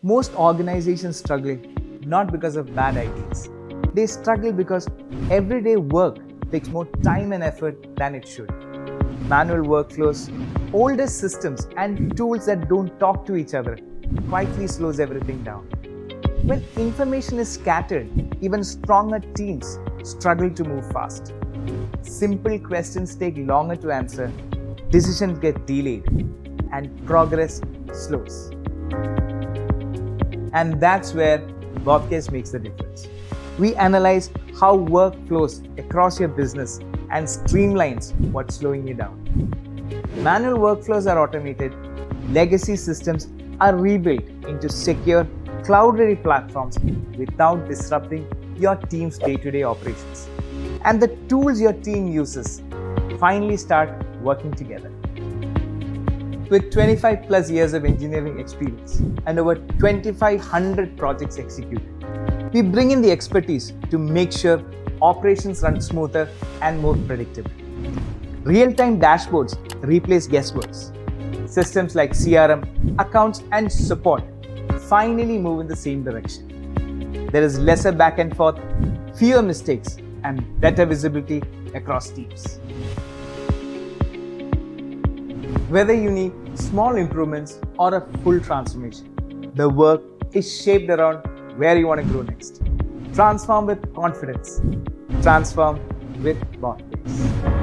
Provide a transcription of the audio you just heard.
Most organizations struggle not because of bad ideas. They struggle because everyday work takes more time and effort than it should. Manual workflows, older systems, and tools that don't talk to each other quietly slows everything down. When information is scattered, even stronger teams struggle to move fast. Simple questions take longer to answer, decisions get delayed, and progress slows. And that's where Bobcares makes the difference. We analyze how work flows across your business and streamlines what's slowing you down. Manual workflows are automated, legacy systems are rebuilt into secure, cloud-ready platforms without disrupting your team's day-to-day operations. And the tools your team uses finally start working together. With 25 plus years of engineering experience and over 2,500 projects executed, we bring in the expertise to make sure operations run smoother and more predictable. Real-time dashboards replace guesswork. Systems like CRM, accounts, and support finally move in the same direction. There is lesser back and forth, fewer mistakes, and better visibility across teams. Whether you need small improvements or a full transformation, the work is shaped around where you want to grow next. Transform with confidence. Transform with Bobcares.